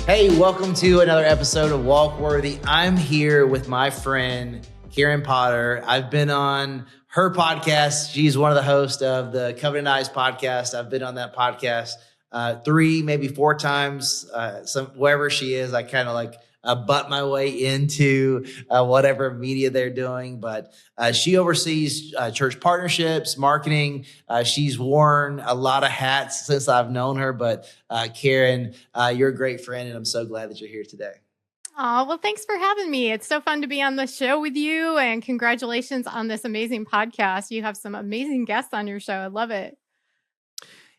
Hey, welcome to another episode of Walk Worthy. I'm here with my friend, Karen Potter. I've been on her podcast. She's one of the hosts of the Covenant Eyes podcast. I've been on that podcast 3, maybe 4 times. Wherever she is, I kind of like butt my way into whatever media they're doing. But she oversees church partnerships, marketing. She's worn a lot of hats since I've known her. But Karen, you're a great friend, and I'm so glad that you're here today. Oh, well, thanks for having me. It's so fun to be on the show with you, and congratulations on this amazing podcast. You have some amazing guests on your show. I love it.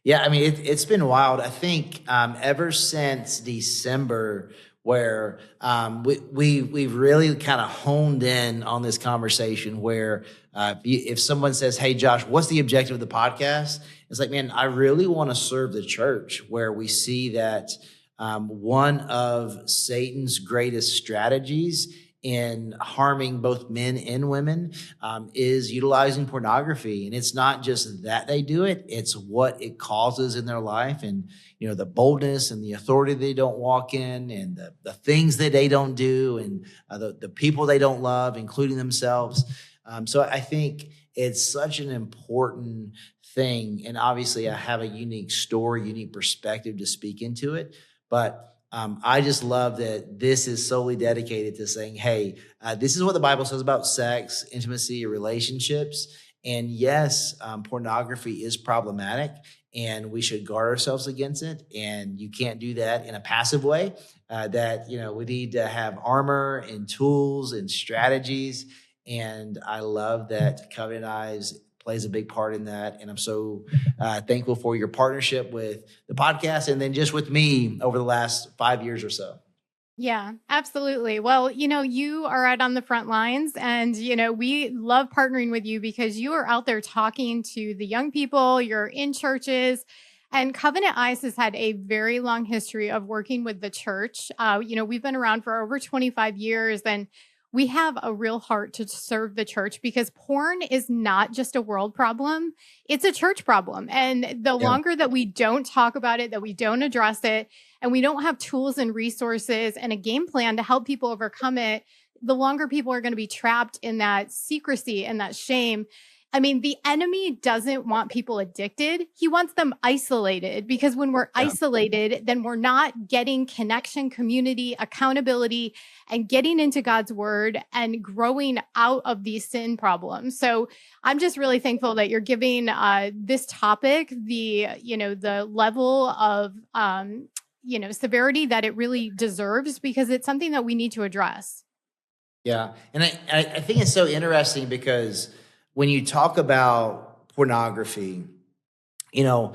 Yeah, I mean, it's been wild. I think ever since December, where we've really kind of honed in on this conversation where if someone says, "Hey, Josh, what's the objective of the podcast?" It's like, man, I really want to serve the church, where we see that one of Satan's greatest strategies in harming both men and women is utilizing pornography. And it's not just that they do it, it's what it causes in their life. And, you know, the boldness and the authority they don't walk in, and the things that they don't do, and the people they don't love, including themselves. So I think it's such an important thing. And obviously I have a unique story, unique perspective to speak into it. But I just love that this is solely dedicated to saying, hey, this is what the Bible says about sex, intimacy, relationships. And yes, pornography is problematic, and we should guard ourselves against it. And you can't do that in a passive way. That, you know, we need to have armor and tools and strategies. And I love that Covenant Eyes plays a big part in that. And I'm so thankful for your partnership with the podcast, and then just with me over the last 5 years or so. Yeah, absolutely. Well, you are out on the front lines, and, we love partnering with you because you are out there talking to the young people, you're in churches. And Covenant Eyes has had a very long history of working with the church. We've been around for over 25 years, and we have a real heart to serve the church because porn is not just a world problem, it's a church problem. And the longer that we don't talk about it, that we don't address it, and we don't have tools and resources and a game plan to help people overcome it, the longer people are going to be trapped in that secrecy and that shame. I mean, the enemy doesn't want people addicted. He wants them isolated, because when we're isolated, then we're not getting connection, community, accountability, and getting into God's word and growing out of these sin problems. So I'm just really thankful that you're giving this topic the level of severity that it really deserves, because it's something that we need to address. Yeah. And I think it's so interesting because when you talk about pornography, 10,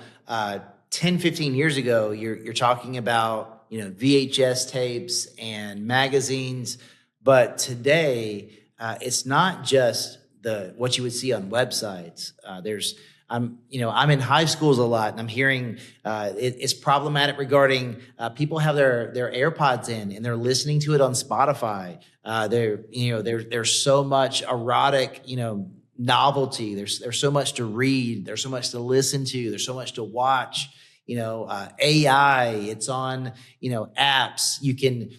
15 years ago, you're talking about, VHS tapes and magazines. But today, it's not just what you would see on websites. I'm in high schools a lot, and I'm hearing it's problematic regarding people have their AirPods in and they're listening to it on Spotify. There's so much erotic, novelty. There's so much to read. There's so much to listen to. There's so much to watch. AI. It's on apps. You can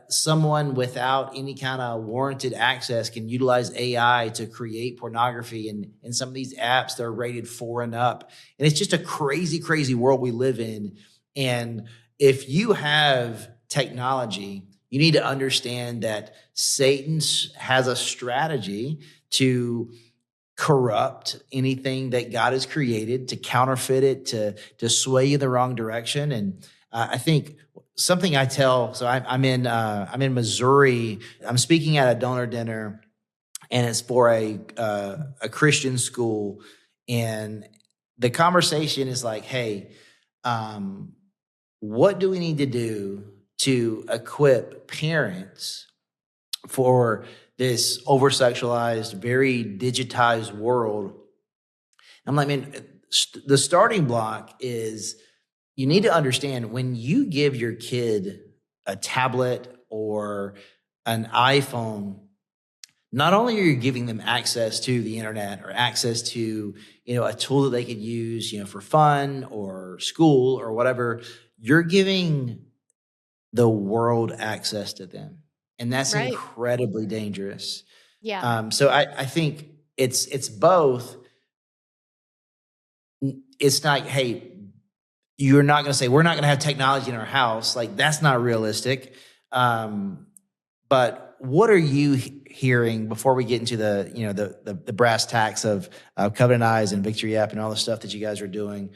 someone without any kind of warranted access can utilize AI to create pornography. And some of these apps, they're rated 4 and up. And it's just a crazy, crazy world we live in. And if you have technology, you need to understand that Satan has a strategy to corrupt anything that God has created, to counterfeit it, to sway you the wrong direction. And I think something I tell, so I'm in Missouri. I'm speaking at a donor dinner, and it's for a Christian school. And the conversation is like, hey, what do we need to do to equip parents for this over-sexualized, very digitized world? I'm like, man, the starting block is you need to understand when you give your kid a tablet or an iPhone, not only are you giving them access to the internet or access to, a tool that they could use, for fun or school or whatever, you're giving the world access to them. And that's Right. incredibly dangerous. Yeah. So I think it's both. It's not, hey, you're not going to say we're not going to have technology in our house. Like that's not realistic. Um, but what are you hearing before we get into the the brass tacks of Covenant Eyes and Victory App and all the stuff that you guys are doing?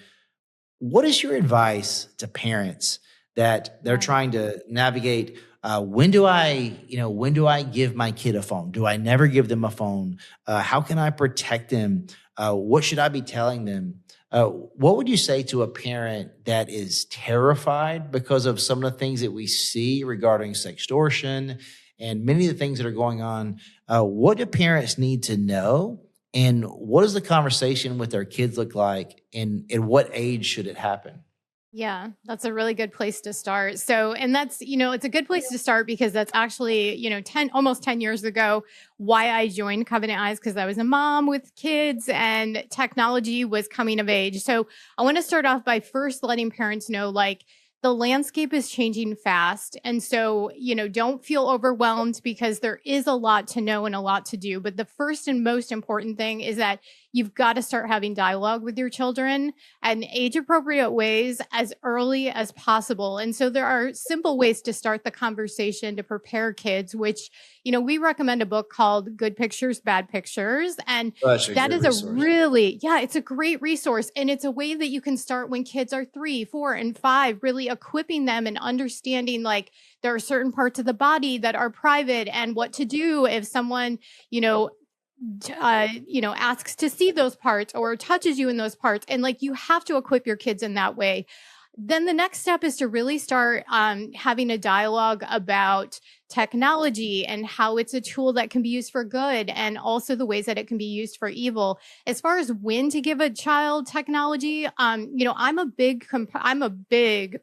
What is your advice to parents that they're Yeah. trying to navigate? When do I give my kid a phone? Do I never give them a phone? How can I protect them? What should I be telling them? What would you say to a parent that is terrified because of some of the things that we see regarding sextortion and many of the things that are going on? What do parents need to know? And what does the conversation with their kids look like? And at what age should it happen? Yeah, that's a really good place to start. So, and that's, it's a good place to start because that's actually, 10, almost 10 years ago, why I joined Covenant Eyes, because I was a mom with kids and technology was coming of age. So, I want to start off by first letting parents know, like, the landscape is changing fast. And so, don't feel overwhelmed because there is a lot to know and a lot to do. But the first and most important thing is that you've got to start having dialogue with your children and age appropriate ways as early as possible. And so there are simple ways to start the conversation to prepare kids, which, we recommend a book called Good Pictures, Bad Pictures. And Oh, that's a that great is a resource. really, yeah, it's a great resource. And it's a way that you can start when kids are 3, 4, and 5, really equipping them and understanding like there are certain parts of the body that are private and what to do if someone, you know, asks to see those parts or touches you in those parts. And like you have to equip your kids in that way. Then the next step is to really start having a dialogue about technology and how it's a tool that can be used for good and also the ways that it can be used for evil. As far as when to give a child technology, I'm a big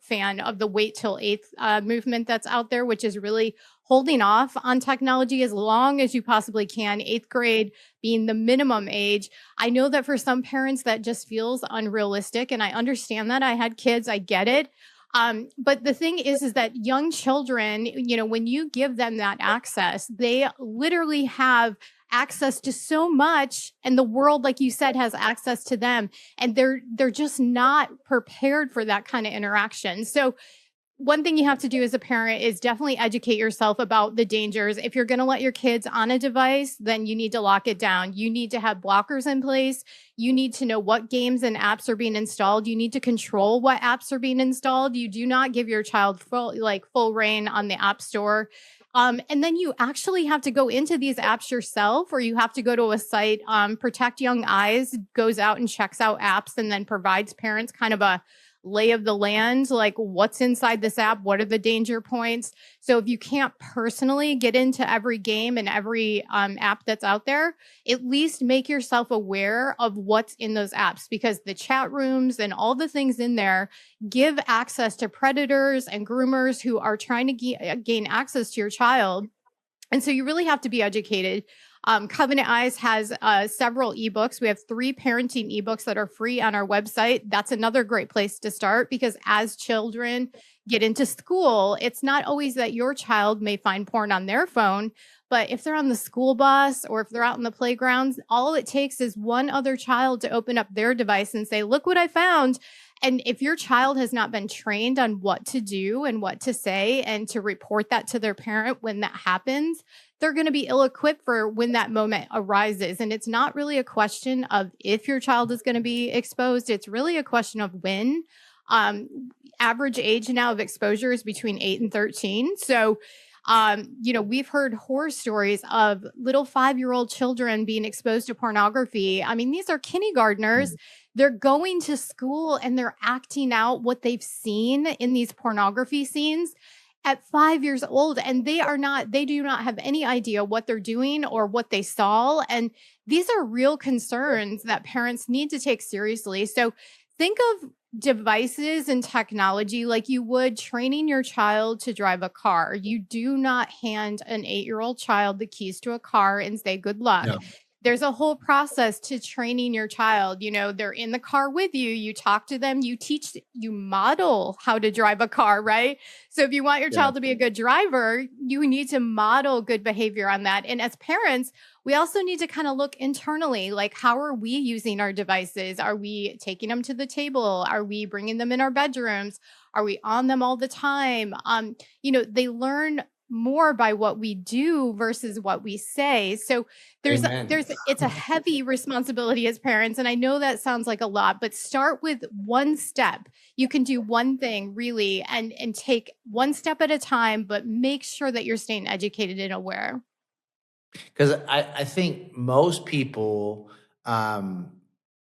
fan of the wait till eighth movement that's out there, which is really holding off on technology as long as you possibly can. Eighth grade being the minimum age. I know that for some parents that just feels unrealistic, and I understand that. I had kids, I get it. But the thing is that young children, when you give them that access, they literally have access to so much, and the world, like you said, has access to them, and they're just not prepared for that kind of interaction. So one thing you have to do as a parent is definitely educate yourself about the dangers. If you're going to let your kids on a device, then you need to lock it down. You need to have blockers in place. You need to know what games and apps are being installed. You need to control what apps are being installed. You do not give your child full reign on the app store. And then you actually have to go into these apps yourself, or you have to go to a site. Protect Young Eyes goes out and checks out apps and then provides parents kind of a lay of the land, like what's inside this app, what are the danger points. So if you can't personally get into every game and every app that's out there, at least make yourself aware of what's in those apps, because the chat rooms and all the things in there give access to predators and groomers who are trying to gain access to your child. And so you really have to be educated. Covenant Eyes has several ebooks. We have 3 parenting ebooks that are free on our website. That's another great place to start, because as children get into school, it's not always that your child may find porn on their phone, but if they're on the school bus or if they're out in the playgrounds, all it takes is one other child to open up their device and say, "Look what I found." And if your child has not been trained on what to do and what to say and to report that to their parent when that happens, they're going to be ill equipped for when that moment arises. And it's not really a question of if your child is going to be exposed, it's really a question of when. Average age now of exposure is between 8 and 13. So, we've heard horror stories of little 5-year-old children being exposed to pornography. I mean, these are kindergartners. They're going to school and they're acting out what they've seen in these pornography scenes at 5 years old, and they do not have any idea what they're doing or what they saw. And these are real concerns that parents need to take seriously. So think of devices and technology like you would training your child to drive a car. You do not hand an 8-year-old child the keys to a car and say good luck. No. there's a whole process to training your child. You know, they're in the car with you, you talk to them, you teach, you model how to drive a car, right? So if you want your Yeah. child to be a good driver, you need to model good behavior on that. And as parents, we also need to kind of look internally, like how are we using our devices? Are we taking them to the table? Are we bringing them in our bedrooms? Are we on them all the time? You know, they learn more by what we do versus what we say. So Amen. it's a heavy responsibility as parents, and I know that sounds like a lot, but start with one step. You can do one thing really, and take one step at a time, but make sure that you're staying educated and aware. Because I think most people, um,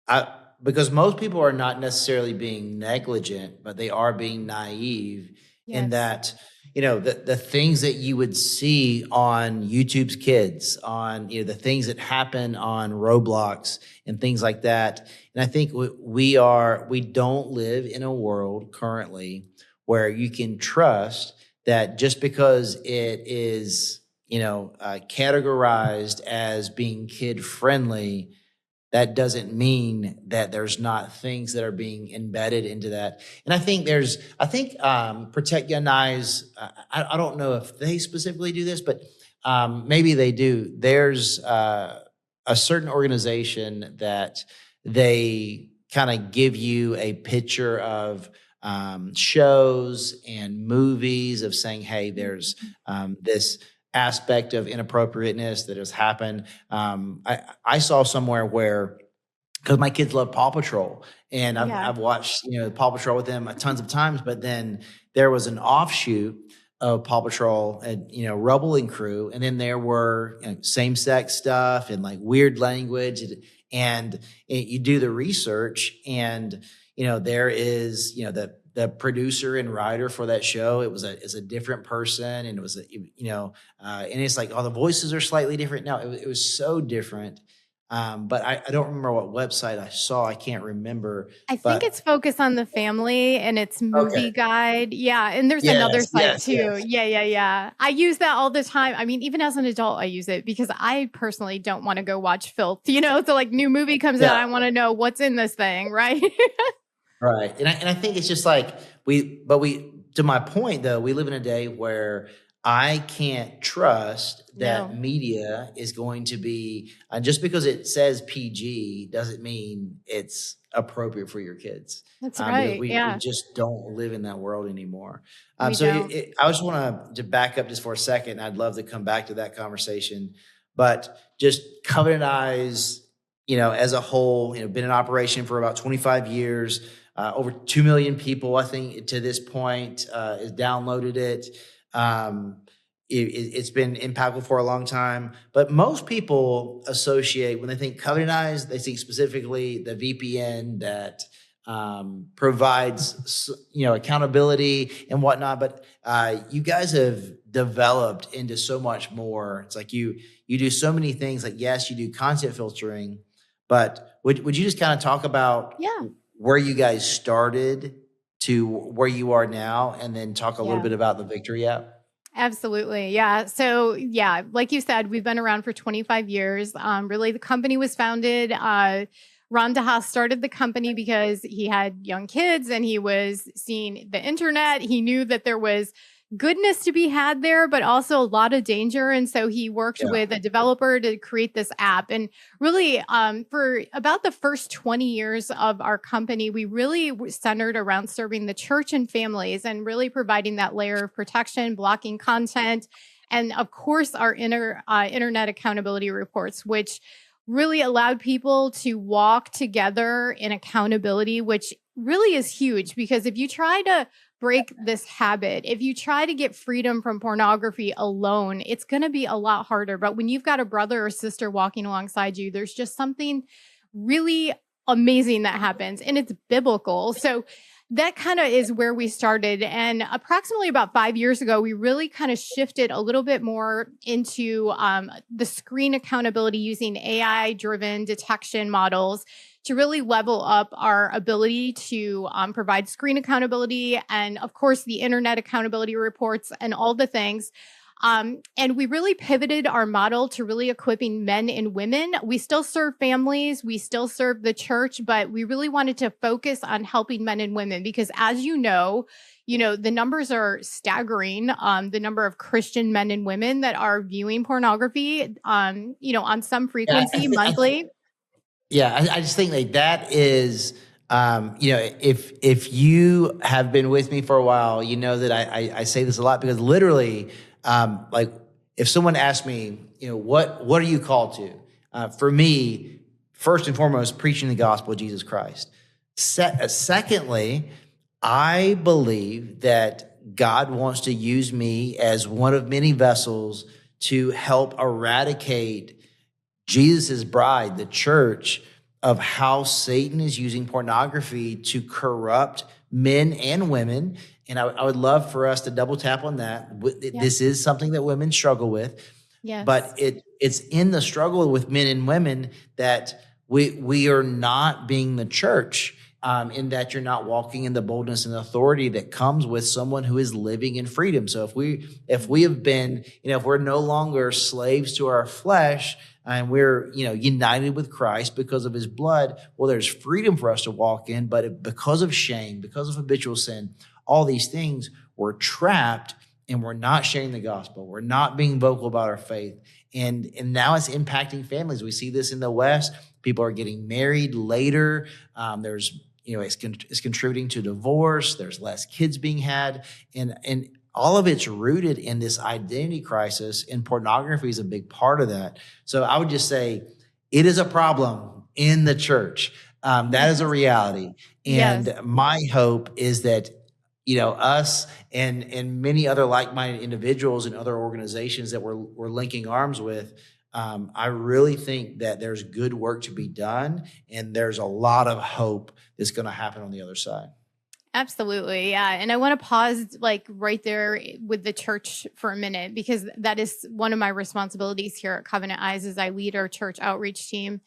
I, because most people are not necessarily being negligent, but they are being naive in Yes. that, the things that you would see on YouTube's Kids, on, the things that happen on Roblox and things like that. And I think we don't live in a world currently where you can trust that just because it is categorized as being kid friendly, that doesn't mean that there's not things that are being embedded into that. And Protect Young Eyes, I don't know if they specifically do this, but maybe they do. There's a certain organization that they kind of give you a picture of shows and movies of saying, hey, there's this aspect of inappropriateness that has happened. I saw somewhere where, because my kids love Paw Patrol, and Yeah. I've watched Paw Patrol with them tons of times, but then there was an offshoot of Paw Patrol and Rubble and Crew, and then there were same sex stuff and like weird language, and you do the research, and there is the producer and writer for that show. It was a different person, and it was and it's like, oh, the voices are slightly different now. It was so different. But I don't remember what website I saw. I can't remember. I think But it's Focus on the Family and it's okay. Movie Guide. Yeah, and there's another Yes, site yes, too. yes. Yeah, yeah, yeah. I use that all the time. I mean, even as an adult, I use it because I personally don't want to go watch filth. You know, so like new movie comes out, Yeah. I want to know what's in this thing, right? Right. And I think it's just like to my point though, we live in a day where I can't trust that No, media is going to be, just because it says PG doesn't mean it's appropriate for your kids. that's Because right. we Yeah, just don't live in that world anymore. we So don't. I just want to back up just for a second. I'd love to come back to that conversation, but just Covenant Eyes, as a whole, been in operation for about 25 years. Over 2 million people, I think, to this point, has downloaded it. It's been impactful for a long time. But most people associate, when they think Covenant Eyes, they think specifically the VPN that provides, accountability and whatnot. But you guys have developed into so much more. It's like you do so many things. Like, yes, you do content filtering, but would you just kind of talk about Yeah, where you guys started to where you are now, and then talk a little yeah. bit about the Victory app? Absolutely. Yeah. So, yeah, like you said, we've been around for 25 years. Really, the company was founded. Ron DeHaas started the company because he had young kids and he was seeing the internet. He knew that there was goodness to be had there, but also a lot of danger. And so he worked Yeah. with a developer to create this app. And really, for about the first 20 years of our company, we really centered around serving the church and families and really providing that layer of protection, blocking content, and of course, our internet accountability reports, which really allowed people to walk together in accountability, which really is huge because if you try to break this habit, if you try to get freedom from pornography alone, it's going to be a lot harder. But when you've got a brother or sister walking alongside you, there's just something really amazing that happens and it's biblical. So that kind of is where we started. And approximately about 5 years ago, we really kind of shifted a little bit more into the screen accountability using AI driven detection models to really level up our ability to provide screen accountability and, of course, the internet accountability reports and all the things. And we really pivoted our model to really equipping men and women. We still serve families, we still serve the church, but we really wanted to focus on helping men and women because, as the numbers are staggering. The number of Christian men and women that are viewing pornography, on some Yeah, frequency monthly. I just think like that is, if you have been with me for a while, you know that I say this a lot because literally, like if someone asks me, what are you called to? For me, first and foremost, preaching the gospel of Jesus Christ. Secondly, I believe that God wants to use me as one of many vessels to help eradicate Jesus' bride, the church, of how Satan is using pornography to corrupt men and women. And I would love for us to double tap on that. This is something that women struggle with. Yes. But it's in the struggle with men and women that we are not being the church, in that you're not walking in the boldness and authority that comes with someone who is living in freedom. So if we have been, if we're no longer slaves to our flesh and we're, united with Christ because of his blood, well, there's freedom for us to walk in. But because of shame, because of habitual sin, all these things, we're trapped and we're not sharing the gospel. We're not being vocal about our faith. And now it's impacting families. We see this in the West. People are getting married later. It's contributing to divorce. There's less kids being had. And all of it's rooted in this identity crisis, and pornography is a big part of that. So I would just say it is a problem in the church. That is a reality. And Yes. my hope is that, us and many other like-minded individuals and other organizations that we're linking arms with, I really think that there's good work to be done, and there's a lot of hope that's going to happen on the other side. Absolutely. Yeah. And I want to pause like right there with the church for a minute, because that is one of my responsibilities here at Covenant Eyes as I lead our church outreach team.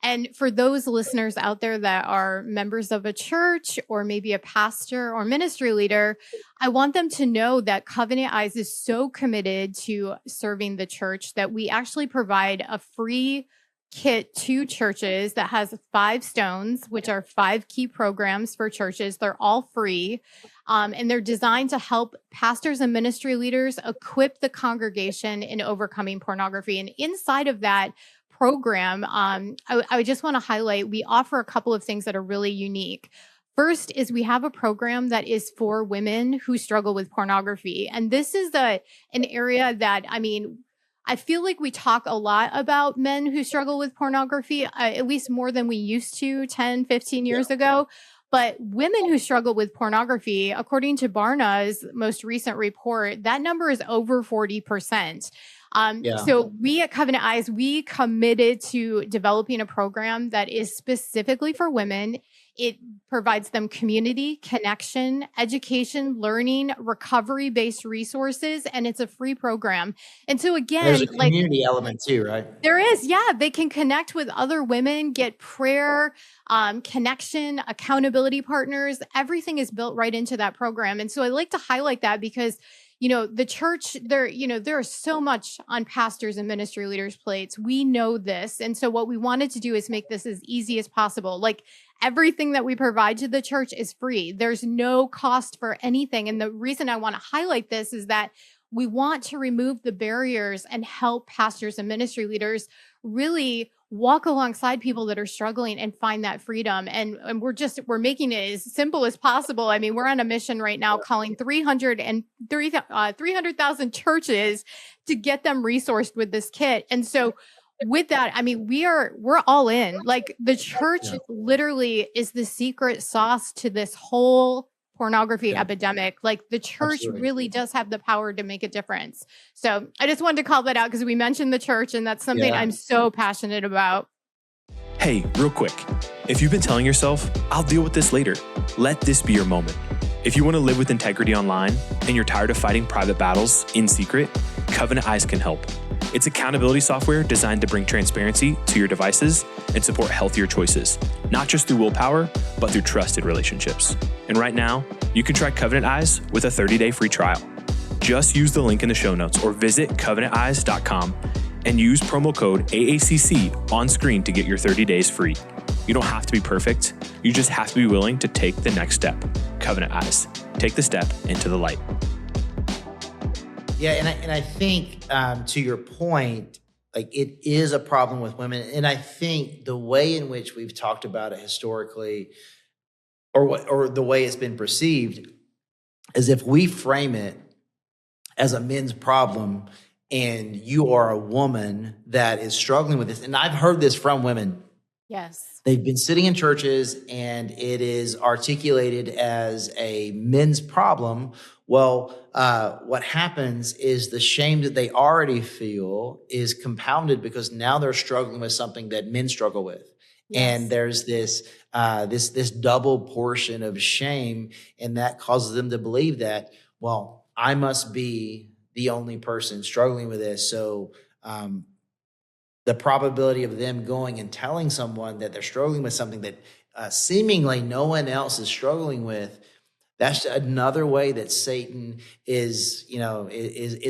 And for those listeners out there that are members of a church or maybe a pastor or ministry leader, I want them to know that Covenant Eyes is so committed to serving the church that we actually provide a free kit to churches that has 5 stones, which are 5 key programs for churches. They're all free. And they're designed to help pastors and ministry leaders equip the congregation in overcoming pornography. And inside of that program, I just want to highlight, we offer a couple of things that are really unique. First is we have a program that is for women who struggle with pornography. And this is an area that, I feel like we talk a lot about men who struggle with pornography, at least more than we used to 10, 15 years ago. But women who struggle with pornography, according to Barna's most recent report, that number is over 40%. So we at Covenant Eyes, we committed to developing a program that is specifically for women. It provides them community, connection, education, learning, recovery-based resources, and it's a free program. And so again, there's a community element too, right? There is, yeah. They can connect with other women, get prayer, connection, accountability partners. Everything is built right into that program. And so I like to highlight that because the church, there is so much on pastors and ministry leaders' plates. We know this. And so what we wanted to do is make this as easy as possible. Like everything that we provide to the church is free. There's no cost for anything. And the reason I want to highlight this is that we want to remove the barriers and help pastors and ministry leaders really walk alongside people that are struggling and find that freedom. And we're making it as simple as possible. We're on a mission right now calling 300,000 churches to get them resourced with this kit. And so with that, we're all in. Like the church literally is the secret sauce to this whole pornography epidemic. Like the church really does have the power to make a difference. So I just wanted to call that out because we mentioned the church, and that's something I'm so passionate about. Hey, real quick, if you've been telling yourself, I'll deal with this later, let this be your moment. If you want to live with integrity online and you're tired of fighting private battles in secret, Covenant Eyes can help. It's accountability software designed to bring transparency to your devices and support healthier choices, not just through willpower, but through trusted relationships. And right now, you can try Covenant Eyes with a 30-day free trial. Just use the link in the show notes or visit covenanteyes.com and use promo code AACC on screen to get your 30 days free. You don't have to be perfect. You just have to be willing to take the next step. Covenant Eyes. Take the step into the light. Yeah, and I think to your point, like it is a problem with women. And I think the way in which we've talked about it historically, or the way it's been perceived, is if we frame it as a men's problem and you are a woman that is struggling with this. And I've heard this from women. Yes. They've been sitting in churches and it is articulated as a men's problem. Well, what happens is the shame that they already feel is compounded because now they're struggling with something that men struggle with. Yes. And there's this double portion of shame, and that causes them to believe that, well, I must be the only person struggling with this. So the probability of them going and telling someone that they're struggling with something that seemingly no one else is struggling with, that's another way that Satan is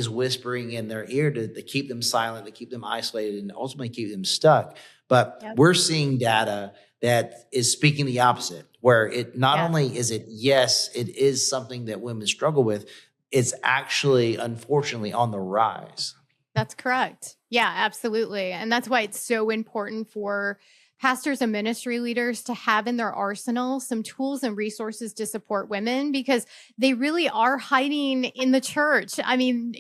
whispering in their ear to keep them silent, to keep them isolated, and ultimately keep them stuck. But we're seeing data that is speaking the opposite, where it not only is it, yes, it is something that women struggle with, it's actually, unfortunately, on the rise. That's correct. Yeah, absolutely. And that's why it's so important for pastors and ministry leaders to have in their arsenal some tools and resources to support women, because they really are hiding in the church. I mean,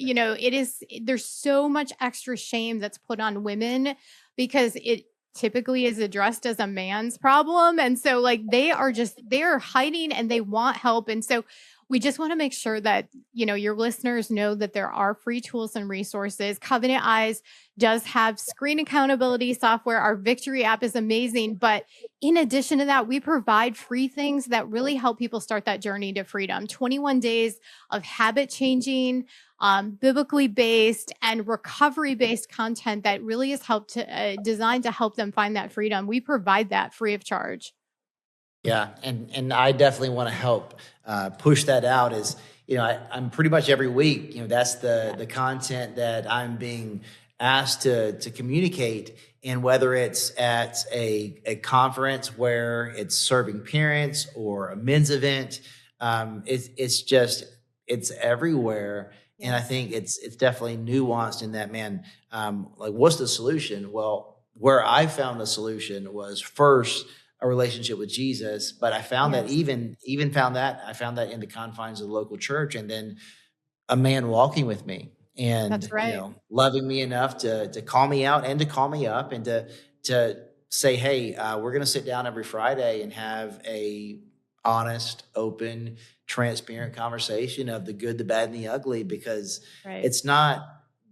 there's so much extra shame that's put on women because it typically is addressed as a man's problem. And so they are hiding and they want help. And so we just want to make sure that, your listeners know that there are free tools and resources. Covenant Eyes does have screen accountability software. Our Victory app is amazing. But in addition to that, we provide free things that really help people start that journey to freedom. 21 days of habit changing, biblically based and recovery based content that really is designed to help them find that freedom. We provide that free of charge. Yeah, and I definitely want to help push that out. I'm pretty much every week, that's the content that I'm being asked to communicate. And whether it's at a conference where it's serving parents or a men's event, it's everywhere. Yes. And I think it's definitely nuanced in that, man, what's the solution? Well, where I found the solution was first a relationship with Jesus, but I found that I found that in the confines of the local church, and then a man walking with me and That's right. Loving me enough to call me out and to call me up and to say, hey, we're going to sit down every Friday and have a honest, open, transparent conversation of the good, the bad, and the ugly, because it's not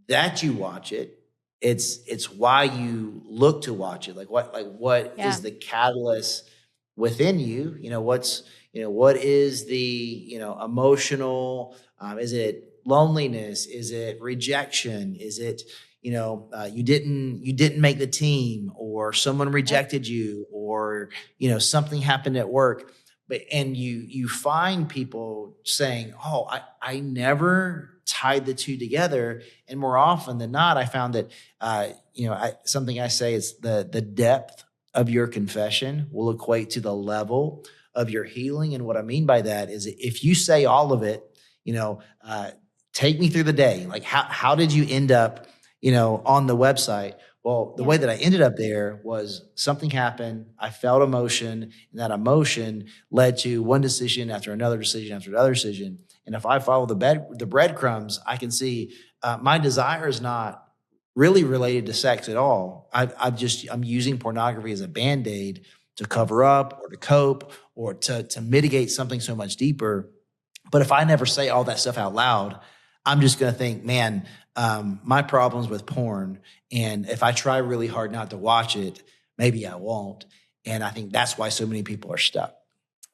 that you watch it. It's why you look to watch it. What is the catalyst within you? What is the, emotional, is it loneliness? Is it rejection? Is it, you didn't make the team, or someone rejected you, or, something happened at work. And you find people saying, oh, I never tied the two together. And more often than not, I found that, something I say is the depth of your confession will equate to the level of your healing. And what I mean by that is, if you say all of it, take me through the day. Like, how did you end up, on the website? Well, the way that I ended up there was something happened. I felt emotion, and that emotion led to one decision after another decision after another decision. And if I follow the breadcrumbs, I can see my desire is not really related to sex at all. I'm using pornography as a Band-Aid to cover up or to cope or to mitigate something so much deeper. But if I never say all that stuff out loud, I'm just going to think, man, my problem's with porn. And if I try really hard not to watch it, maybe I won't. And I think that's why so many people are stuck.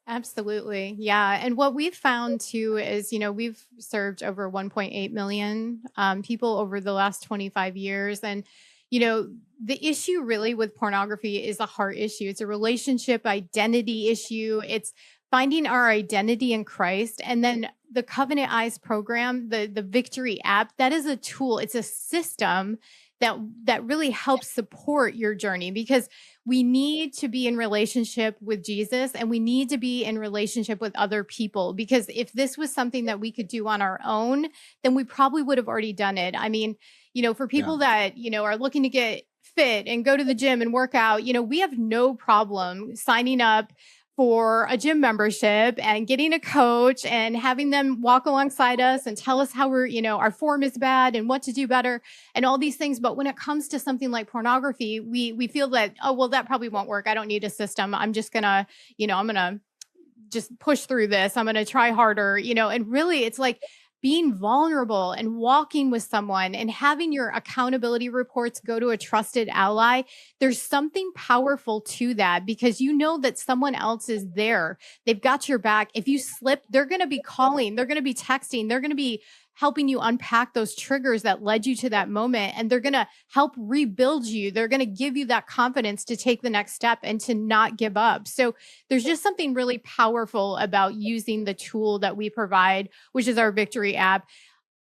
Absolutely. Yeah. And what we've found too is, we've served over 1.8 million people over the last 25 years. And, the issue really with pornography is a heart issue. It's a relationship identity issue. It's finding our identity in Christ, and then the Covenant Eyes program, the Victory app, that is a tool. It's a system that really helps support your journey, because we need to be in relationship with Jesus, and we need to be in relationship with other people, because if this was something that we could do on our own, then we probably would have already done it. I mean, for Yeah. people that, are looking to get fit and go to the gym and work out, we have no problem signing up for a gym membership and getting a coach and having them walk alongside us and tell us how our form is bad and what to do better and all these things. But when it comes to something like pornography, we feel that, oh, well, that probably won't work. I don't need a system. I'm just gonna, I'm gonna just push through this. I'm going to try harder, and really it's like being vulnerable and walking with someone and having your accountability reports go to a trusted ally. There's something powerful to that, because you know that someone else is there. They've got your back. If you slip, they're going to be calling, they're going to be texting, they're going to be helping you unpack those triggers that led you to that moment. And they're going to help rebuild you. They're going to give you that confidence to take the next step and to not give up. So there's just something really powerful about using the tool that we provide, which is our Victory app.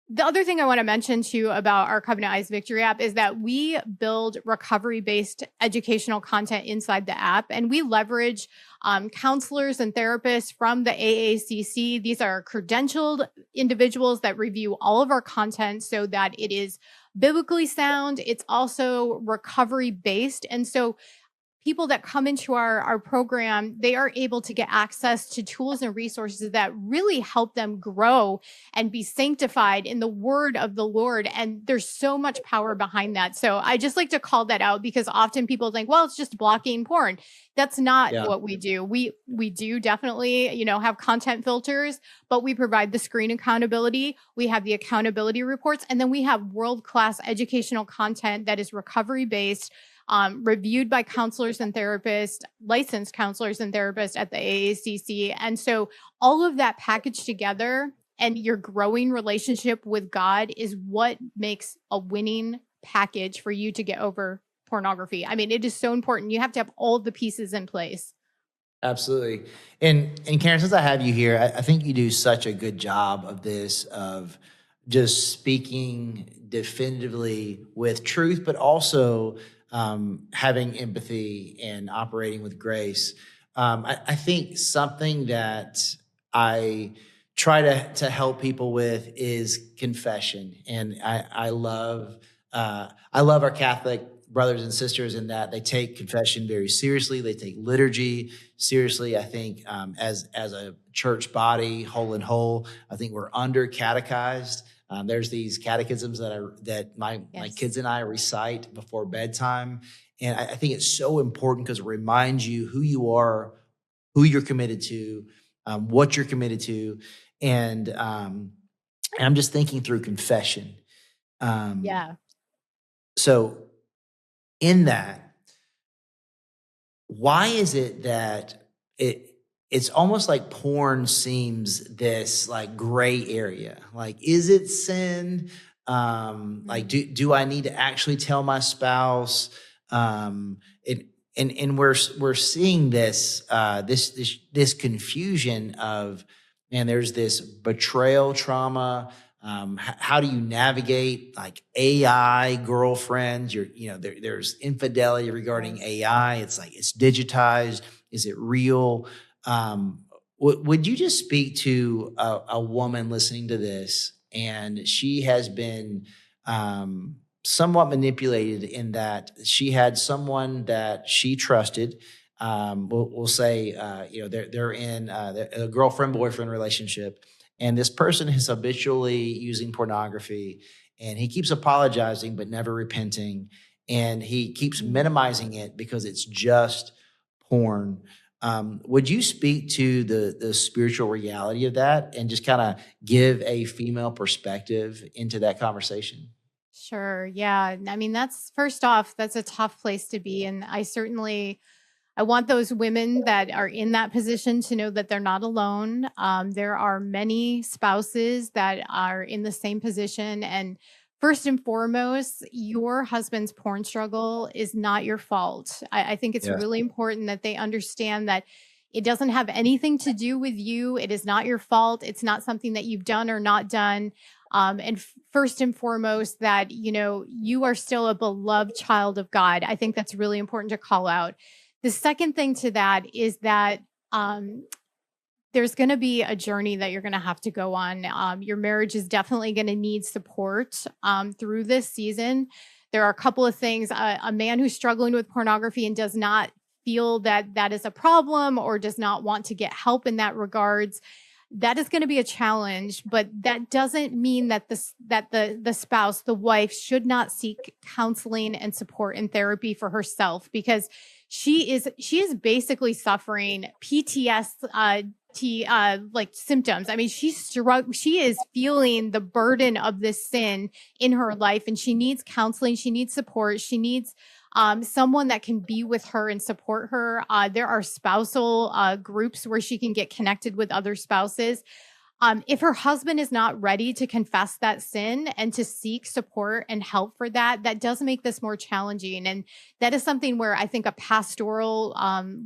The other thing I want to mention too about our Covenant Eyes Victory app is that we build recovery-based educational content inside the app, and we leverage counselors and therapists from the AACC. These are credentialed individuals that review all of our content so that it is biblically sound. It's also recovery-based. And so people that come into our program, they are able to get access to tools and resources that really help them grow and be sanctified in the word of the Lord. And there's so much power behind that. So I just like to call that out, because often people think, well, it's just blocking porn. That's not what we do. We do definitely, have content filters, but we provide the screen accountability. We have the accountability reports, and then we have world-class educational content that is recovery-based, reviewed by counselors and therapists, licensed counselors and therapists at the AACC. And so all of that packaged together and your growing relationship with God is what makes a winning package for you to get over pornography. I mean, it is so important. You have to have all the pieces in place. Absolutely. And Karen, since I have you here, I think you do such a good job of this, of just speaking definitively with truth, but also having empathy and operating with grace. I think something that I try to help people with is confession, and I love our Catholic brothers and sisters in that they take confession very seriously. They take liturgy seriously. I think as a church body, whole and whole, I think we're under catechized. There's these catechisms that my kids and I recite before bedtime. And I think it's so important because it reminds you who you are, who you're committed to, what you're committed to. And I'm just thinking through confession. So in that, why is it that it's almost like porn seems this like gray area? Like, is it sin? Like, do I need to actually tell my spouse? And we're seeing this this confusion of, man, there's this betrayal trauma. How do you navigate like AI girlfriends? There's infidelity regarding AI. It's like, it's digitized. Is it real? Would you just speak to a woman listening to this, and she has been somewhat manipulated in that she had someone that she trusted. We'll say, they're in a girlfriend-boyfriend relationship, and this person is habitually using pornography, and he keeps apologizing but never repenting, and he keeps minimizing it because it's just porn. Would you speak to the spiritual reality of that and just kind of give a female perspective into that conversation? Sure. Yeah. I mean, first off, that's a tough place to be. And I want those women that are in that position to know that they're not alone. There are many spouses that are in the same position. And first and foremost, your husband's porn struggle is not your fault. I think it's Yes. really important that they understand that It doesn't have anything to do with you. It is not your fault. It's not something that you've done or not done. And first and foremost, that, you are still a beloved child of God. I think that's really important to call out. The second thing to that is that there's going to be a journey that you're going to have to go on. Your marriage is definitely going to need support through this season. There are a couple of things. A man who's struggling with pornography and does not feel that that is a problem or does not want to get help in that regards, that is going to be a challenge. But that doesn't mean that the spouse, the wife, should not seek counseling and support and therapy for herself, because she is basically suffering PTSD like symptoms. I mean, she is feeling the burden of this sin in her life, and she needs counseling. She needs support. She needs someone that can be with her and support her. There are spousal groups where she can get connected with other spouses. If her husband is not ready to confess that sin and to seek support and help for that, that does make this more challenging. And that is something where I think a pastoral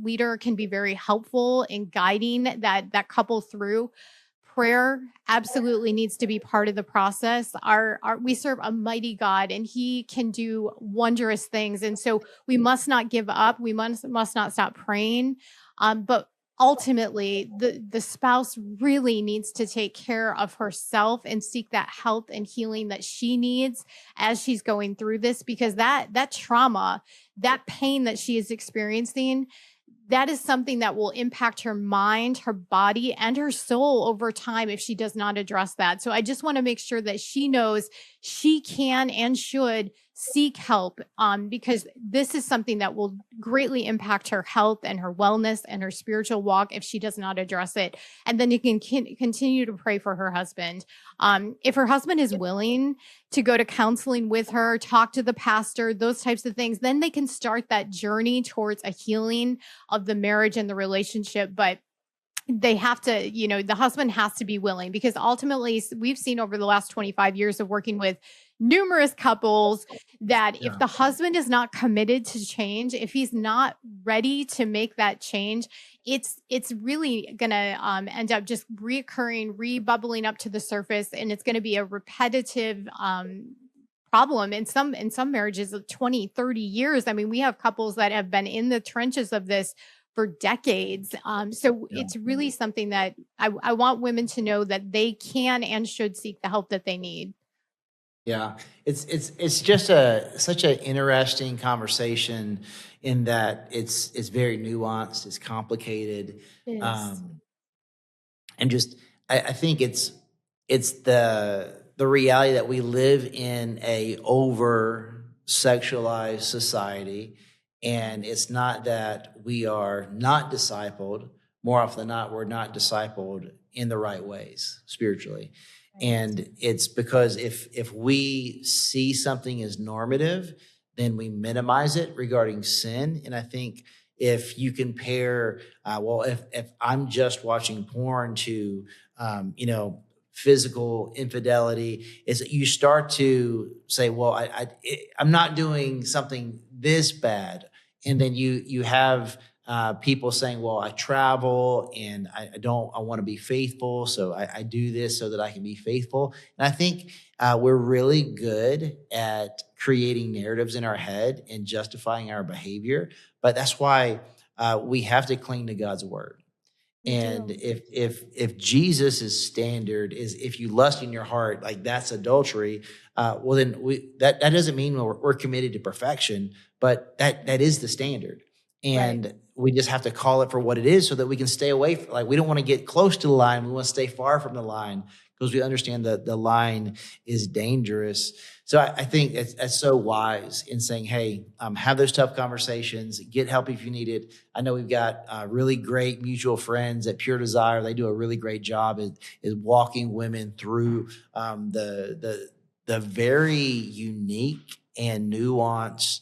leader can be very helpful in guiding that couple through. Prayer absolutely needs to be part of the process. We serve a mighty God, and He can do wondrous things. And so we must not give up. We must not stop praying. But ultimately, the spouse really needs to take care of herself and seek that health and healing that she needs as she's going through this, because that trauma, that pain that she is experiencing, that is something that will impact her mind, her body, and her soul over time if she does not address that. So I just want to make sure that she knows she can and should seek help, because this is something that will greatly impact her health and her wellness and her spiritual walk if she does not address it. And then you can continue to pray for her husband. If her husband is willing to go to counseling with her, talk to the pastor, those types of things, then they can start that journey towards a healing of the marriage and the relationship. But they have to, the husband has to be willing, because ultimately we've seen over the last 25 years of working with numerous couples that if the husband is not committed to change, if he's not ready to make that change, it's really going to end up just reoccurring, rebubbling up to the surface. And it's going to be a repetitive problem in some marriages of 20, 30 years. I mean, we have couples that have been in the trenches of this for decades. So it's really something that I want women to know that they can and should seek the help that they need. Yeah, it's just such an interesting conversation in that it's very nuanced, it's complicated, It is. and just I think it's the reality that we live in a over sexualized society, and it's not that we are not discipled. More often than not, we're not discipled in the right ways spiritually. And it's because if we see something as normative, then we minimize it regarding sin. And I think if you compare, if I'm just watching porn to, physical infidelity, is that you start to say, well, I'm not doing something this bad. And then you have people saying, well, I travel and I want to be faithful. So I do this so that I can be faithful. And I think we're really good at creating narratives in our head and justifying our behavior. But that's why we have to cling to God's word. And if Jesus' standard is if you lust in your heart, like that's adultery, well then that doesn't mean we're committed to perfection, but that is the standard. And we just have to call it for what it is so that we can stay away from, we don't want to get close to the line. We want to stay far from the line because we understand that the line is dangerous. So I think that's so wise in saying, hey, have those tough conversations, get help if you need it. I know we've got really great mutual friends at Pure Desire. They do a really great job at walking women through the very unique and nuanced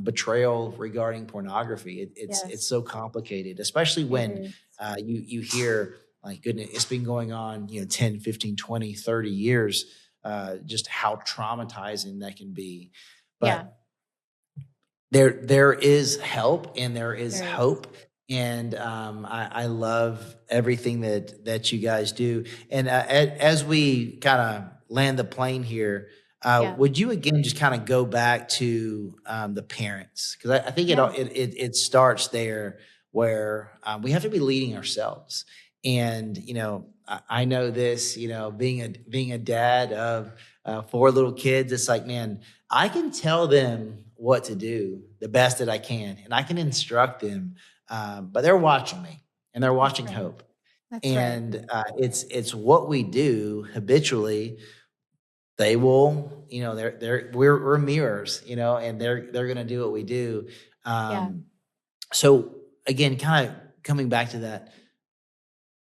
betrayal regarding pornography. It's so complicated, especially when you hear, like, goodness, it's been going on, 10, 15, 20, 30 years, just how traumatizing that can be. But there is help and there is hope. And I love everything that you guys do. And as we kind of land the plane here, Yeah. would you again just kind of go back to the parents? Because I think Yeah. it starts there where we have to be leading ourselves. And I know this. Being a dad of four little kids, it's like, man, I can tell them what to do the best that I can, and I can instruct them, but they're watching me and they're That's watching right. Hope. That's right. And it's what we do habitually. They will, we're mirrors, and they're gonna do what we do. Yeah. Um, so again, kind of coming back to that,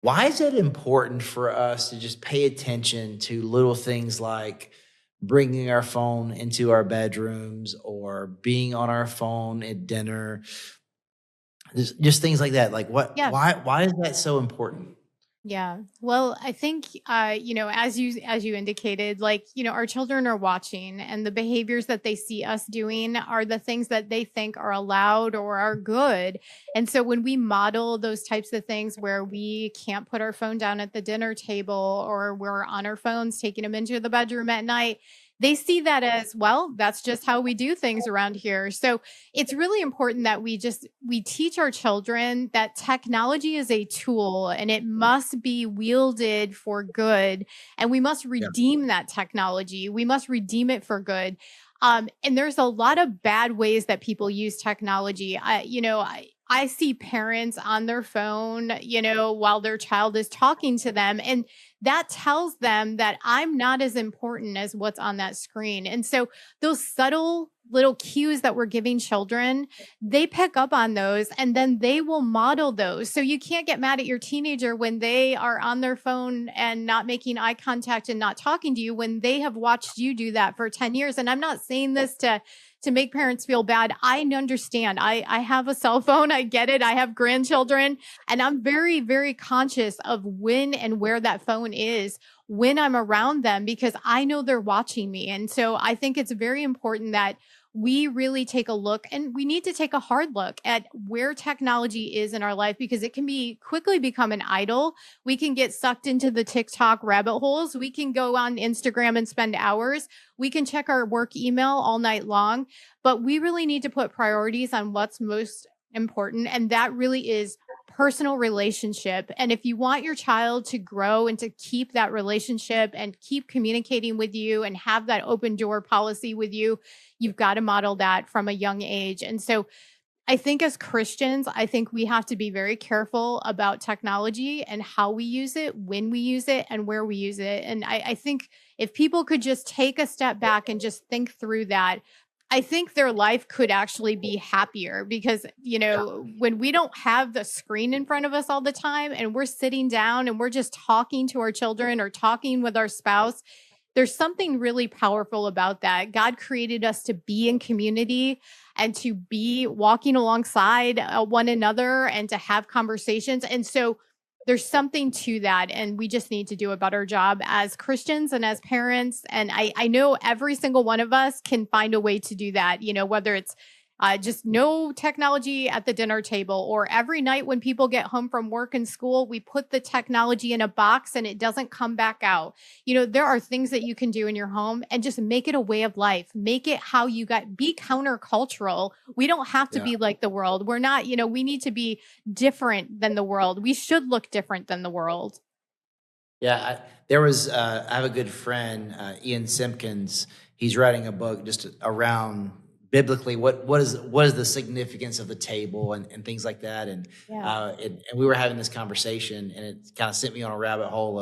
why is it important for us to just pay attention to little things like bringing our phone into our bedrooms or being on our phone at dinner? Just things like that. Like Yeah. why is that so important? Yeah. Well, I think as you indicated, like, our children are watching, and the behaviors that they see us doing are the things that they think are allowed or are good. And so when we model those types of things where we can't put our phone down at the dinner table, or we're on our phones taking them into the bedroom at night, they see that as, well, that's just how we do things around here. So it's really important that we teach our children that technology is a tool, and it must be wielded for good, and we must Yeah. redeem that technology. We must redeem it for good. And there's a lot of bad ways that people use technology. I see parents on their phone, while their child is talking to them, and that tells them that I'm not as important as what's on that screen. And so those subtle little cues that we're giving children, they pick up on those, and then they will model those. So you can't get mad at your teenager when they are on their phone and not making eye contact and not talking to you, when they have watched you do that for 10 years. And I'm not saying this to make parents feel bad. I understand. I have a cell phone. I get it. I have grandchildren, and I'm very, very conscious of when and where that phone is when I'm around them, because I know they're watching me. And so I think it's very important that we really take a look, and we need to take a hard look at where technology is in our life, because it can be quickly become an idol. We can get sucked into the TikTok rabbit holes. We can go on Instagram and spend hours. We can check our work email all night long, but we really need to put priorities on what's most important. And that really is personal relationship. And if you want your child to grow and to keep that relationship and keep communicating with you and have that open door policy with you, you've got to model that from a young age. And so I think as Christians, I think we have to be very careful about technology and how we use it, when we use it, and where we use it. And I think if people could just take a step back and just think through that, I think their life could actually be happier, because, when we don't have the screen in front of us all the time, and we're sitting down and we're just talking to our children or talking with our spouse, there's something really powerful about that. God created us to be in community and to be walking alongside one another and to have conversations. And so there's something to that. And we just need to do a better job as Christians and as parents. And I know every single one of us can find a way to do that, whether it's just no technology at the dinner table, or every night when people get home from work and school, we put the technology in a box and it doesn't come back out. There are things that you can do in your home and just make it a way of life. Make it how be countercultural. We don't have to Yeah. be like the world. We're not, we need to be different than the world. We should look different than the world. Yeah, I have a good friend, Ian Simpkins. He's writing a book just around biblically what is the significance of the table and things like that. And Yeah. and we were having this conversation, and it kind of sent me on a rabbit hole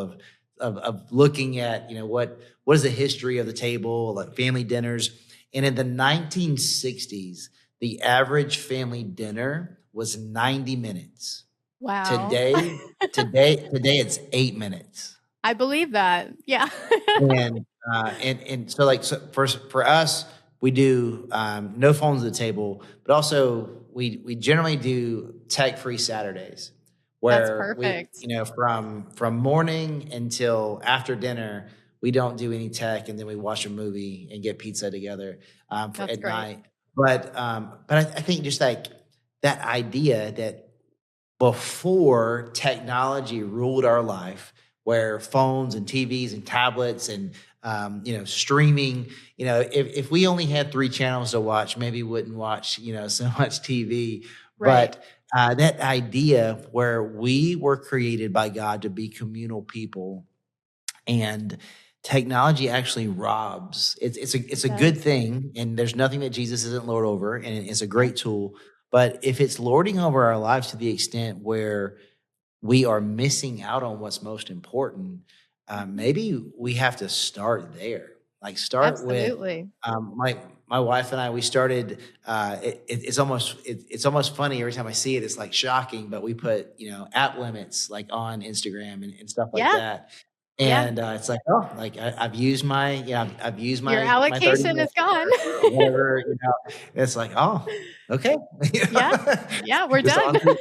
of looking at what is the history of the table, like family dinners. And in the 1960s, the average family dinner was 90 minutes. Wow. Today, today it's 8 minutes. I believe that. Yeah. And so like so for us, we do no phones at the table, but also we generally do tech free Saturdays, That's where we perfect. from morning until after dinner we don't do any tech, and then we watch a movie and get pizza together That's at great. night. But I think just like that idea that before technology ruled our life, where phones and TVs and tablets and streaming. If we only had three channels to watch, maybe we wouldn't watch so much TV. Right. But that idea where we were created by God to be communal people, and technology actually robs. It's a good thing, and there's nothing that Jesus isn't Lord over, and it's a great tool. But if it's lording over our lives to the extent where we are missing out on what's most important, maybe we have to start there. Like start with Absolutely. my wife and I. We started. It's almost funny every time I see it. It's like shocking, but we put app limits like on Instagram and stuff like Yeah. that. Yeah. And it's like, oh, like I've used I've used Your my 30 allocation is minutes gone. or whatever. It's like, oh, okay. Yeah. Yeah. We're Just done. on to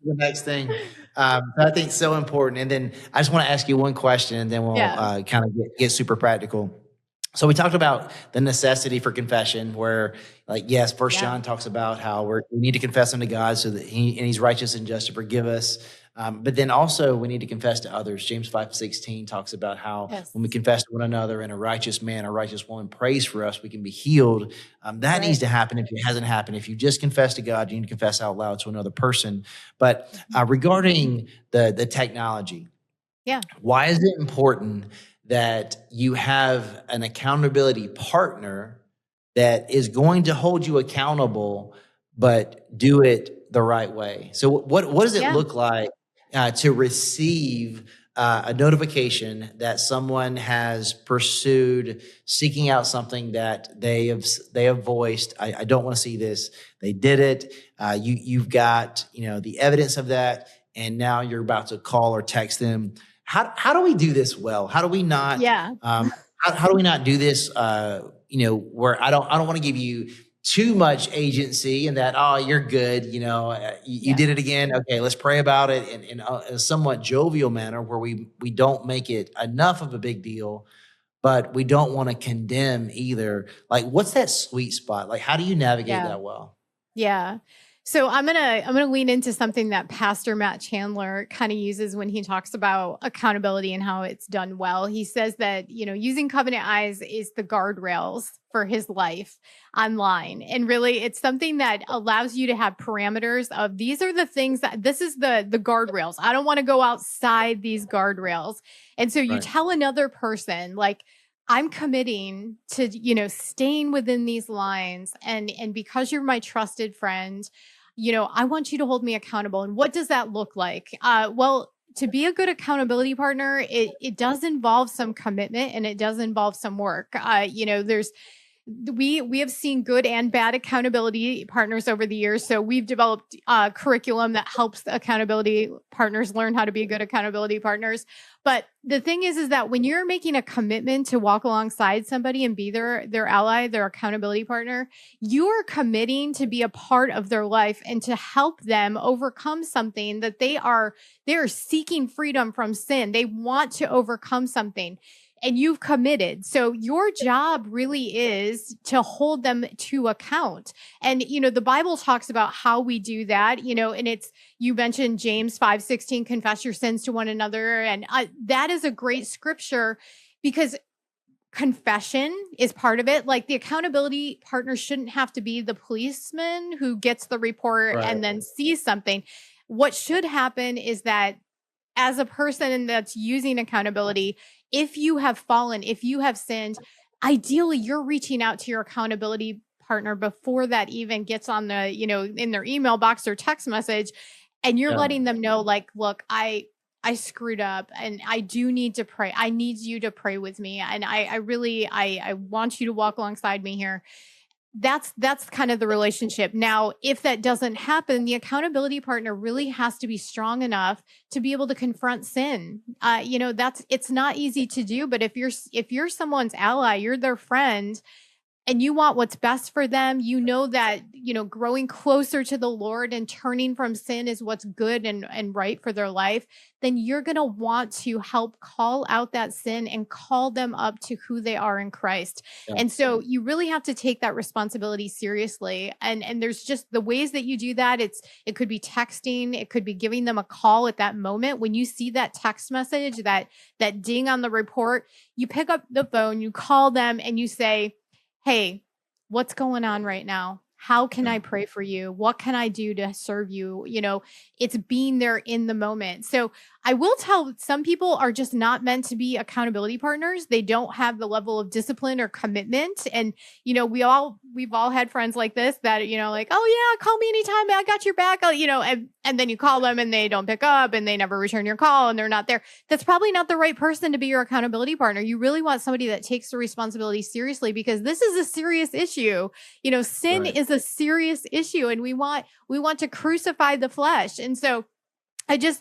the next thing. So I think it's so important. And then I just want to ask you one question, and then we'll Yeah. kind of get super practical. So we talked about the necessity for confession, where, like, yes, First Yeah. John talks about how we need to confess unto God so that He's righteous and just to forgive us. But then also we need to confess to others. James 5:16 talks about how Yes. when we confess to one another and a righteous man, a righteous woman prays for us, we can be healed. That needs Right. to happen. If it hasn't happened, if you just confess to God, you need to confess out loud to another person. But regarding the technology, Yeah. why is it important that you have an accountability partner that is going to hold you accountable, but do it the right way? So what does it Yeah. look like to receive a notification that someone has pursued seeking out something that they have voiced? I don't want to see this. They did it. You've got the evidence of that, and now you're about to call or text them. How do we do this well? How do we not? Yeah. How do we not do this? Where I don't want to give you too much agency, and that, oh, you're good. You Yeah. did it again. Okay, let's pray about it in a somewhat jovial manner, where we don't make it enough of a big deal, but we don't want to condemn either. Like, what's that sweet spot? Like, how do you navigate Yeah. that well? Yeah. So I'm gonna lean into something that Pastor Matt Chandler kind of uses when he talks about accountability and how it's done well. He says that, using covenant eyes is the guardrails for his life online. And really it's something that allows you to have parameters of, these are the things that, this is the guardrails. I don't want to go outside these guardrails. And so you Right. tell another person, like, I'm committing to, staying within these lines, and because you're my trusted friend, I want you to hold me accountable. And what does that look like? Well, to be a good accountability partner, it does involve some commitment, and it does involve some work. We have seen good and bad accountability partners over the years. So we've developed a curriculum that helps the accountability partners learn how to be good accountability partners. But the thing is that when you're making a commitment to walk alongside somebody and be their ally, their accountability partner, you are committing to be a part of their life and to help them overcome something that they're seeking freedom from sin. They want to overcome something, and you've committed. So your job really is to hold them to account. And, the Bible talks about how we do that, and you mentioned James 5:16, confess your sins to one another. And that is a great scripture, because confession is part of it. Like, the accountability partner shouldn't have to be the policeman who gets the report Right. and then sees something. What should happen is that, as a person that's using accountability, if you have fallen, if you have sinned, ideally you're reaching out to your accountability partner before that even gets on the, in their email box or text message. And you're Yeah. letting them know, like, look, I screwed up, and I do need to pray. I need you to pray with me. And I really want you to walk alongside me here. That's kind of the relationship. Now, if that doesn't happen, the accountability partner really has to be strong enough to be able to confront sin. It's not easy to do, but if you're someone's ally, you're their friend, and you want what's best for them, you know that, growing closer to the Lord and turning from sin is what's good and right for their life, then you're going to want to help call out that sin and call them up to who they are in Christ. Yeah. And so you really have to take that responsibility seriously. And there's just the ways that you do that. It could be texting, it could be giving them a call at that moment. When you see that text message, that ding on the report, you pick up the phone, you call them and you say, "Hey, what's going on right now? How can I pray for you? What can I do to serve you?" It's being there in the moment. So I will tell, some people are just not meant to be accountability partners. They don't have the level of discipline or commitment. And, we've all had friends like this that, like, "Oh yeah, call me anytime. I got your back." And then you call them and they don't pick up and they never return your call and they're not there. That's probably not the right person to be your accountability partner. You really want somebody that takes the responsibility seriously, because this is a serious issue. Sin Right. is a serious issue, and we want to crucify the flesh. And so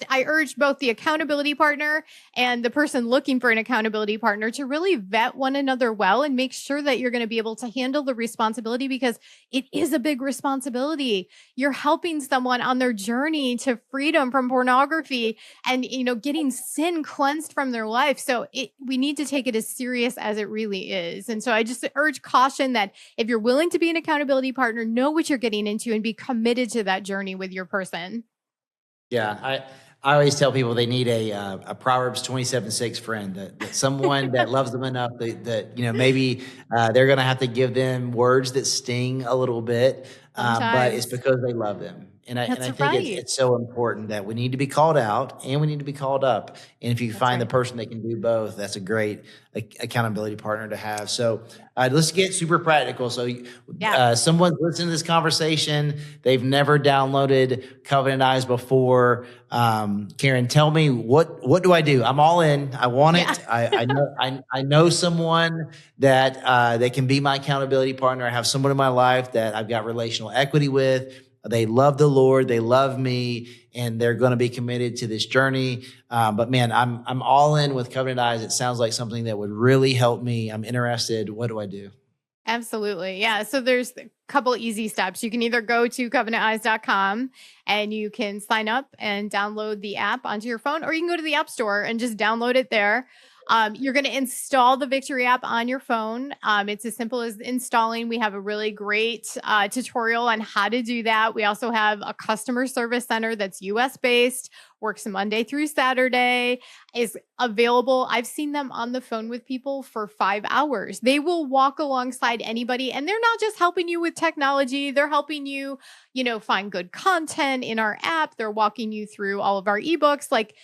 I urge both the accountability partner and the person looking for an accountability partner to really vet one another well and make sure that you're going to be able to handle the responsibility, because it is a big responsibility. You're helping someone on their journey to freedom from pornography and, getting sin cleansed from their life. So we need to take it as serious as it really is. And so I just urge caution that if you're willing to be an accountability partner, know what you're getting into and be committed to that journey with your person. Yeah, I always tell people they need a Proverbs 27:6 friend, that someone that loves them enough that maybe they're going to have to give them words that sting a little bit, but it's Sometimes. because they love them. And I That's think right. it's so important that we need to be called out and we need to be called up. And if you That's find the right. person that can do both, that's a great accountability partner to have. So let's get super practical. So Yeah. someone's listening to this conversation, they've never downloaded Covenant Eyes before. Karen, tell me, what do I do? I'm all in. I want Yeah. it. I know someone that can be my accountability partner. I have someone in my life that I've got relational equity with. They love the Lord, they love me, and they're going to be committed to this journey. But man, I'm all in with Covenant Eyes. It sounds like something that would really help me. I'm interested. What do I do? Absolutely. Yeah. So there's a couple easy steps. You can either go to covenanteyes.com and you can sign up and download the app onto your phone, or you can go to the App Store and just download it there. You're going to install the Victory app on your phone. It's as simple as installing. We have a really great tutorial on how to do that. We also have a customer service center that's US based, works Monday through Saturday, is available. I've seen them on the phone with people for 5 hours. They will walk alongside anybody, and they're not just helping you with technology. They're helping you, find good content in our app. They're walking you through all of our ebooks. Like,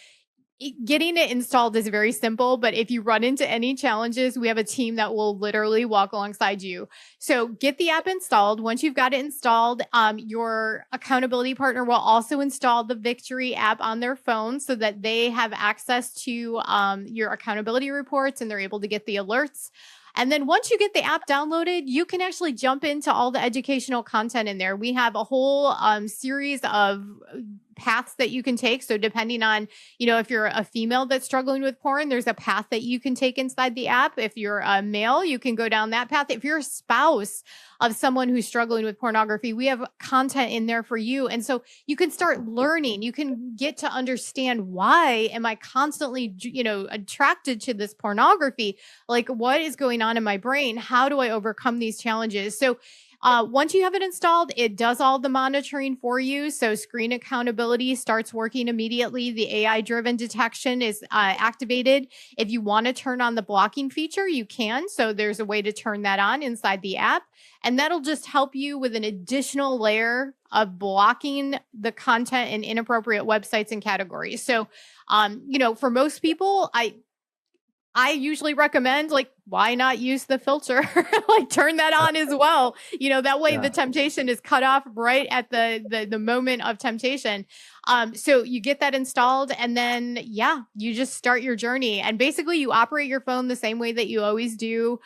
getting it installed is very simple, but if you run into any challenges, we have a team that will literally walk alongside you. So get the app installed. Once you've got it installed, your accountability partner will also install the Victory app on their phone so that they have access to your accountability reports and they're able to get the alerts. And then once you get the app downloaded, you can actually jump into all the educational content in there. We have a whole series of paths that you can take. So depending on, if you're a female that's struggling with porn, there's a path that you can take inside the app. If you're a male, you can go down that path. If you're a spouse of someone who's struggling with pornography, we have content in there for you. And so you can start learning. You can get to understand, why am I constantly, attracted to this pornography? Like, what is going on in my brain? How do I overcome these challenges? So once you have it installed, it does all the monitoring for you. So screen accountability starts working immediately. The AI-driven detection is activated. If you want to turn on the blocking feature, you can. So there's a way to turn that on inside the app. And that'll just help you with an additional layer of blocking the content in inappropriate websites and categories. So, for most people, I usually recommend, like, why not use the filter? Like, turn that on as well. That way the temptation is cut off right at the moment of temptation. So you get that installed, and then, you just start your journey. And basically you operate your phone the same way that you always do.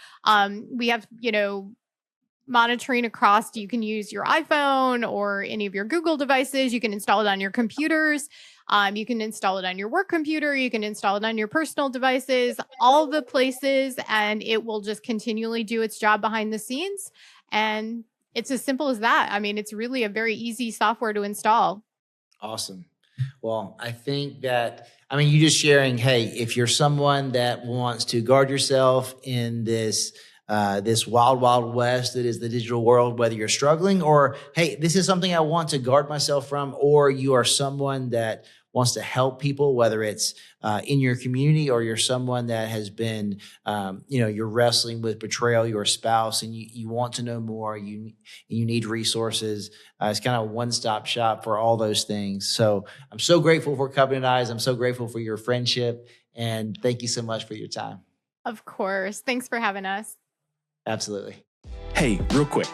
We have, monitoring across. You can use your iPhone or any of your Google devices. You can install it on your computers. You can install it on your work computer. You can install it on your personal devices, all the places, and it will just continually do its job behind the scenes. And it's as simple as that. I mean, it's really a very easy software to install. Awesome. Well, I think that, you just sharing, hey, if you're someone that wants to guard yourself in this wild, wild west that is the digital world, whether you're struggling or, hey, this is something I want to guard myself from, or you are someone that wants to help people, whether it's in your community or you're someone that has been, you're wrestling with betrayal, your spouse, and you want to know more, you need resources. It's kind of a one-stop shop for all those things. So I'm so grateful for Covenant Eyes. I'm so grateful for your friendship. And thank you so much for your time. Of course. Thanks for having us. Absolutely. Hey, real quick,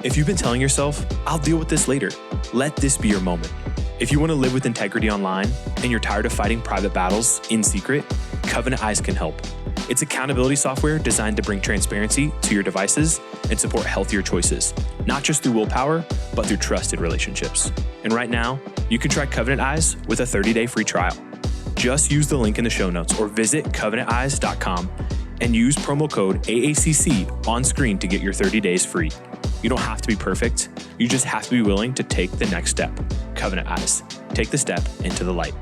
if you've been telling yourself, I'll deal with this later, let this be your moment. If you want to live with integrity online and you're tired of fighting private battles in secret, Covenant Eyes can help. It's accountability software designed to bring transparency to your devices and support healthier choices, not just through willpower, but through trusted relationships. And right now, you can try Covenant Eyes with a 30-day free trial. Just use the link in the show notes or visit covenanteyes.com and use promo code AACC on screen to get your 30 days free. You don't have to be perfect. You just have to be willing to take the next step. Covenant Eyes. Take the step into the light.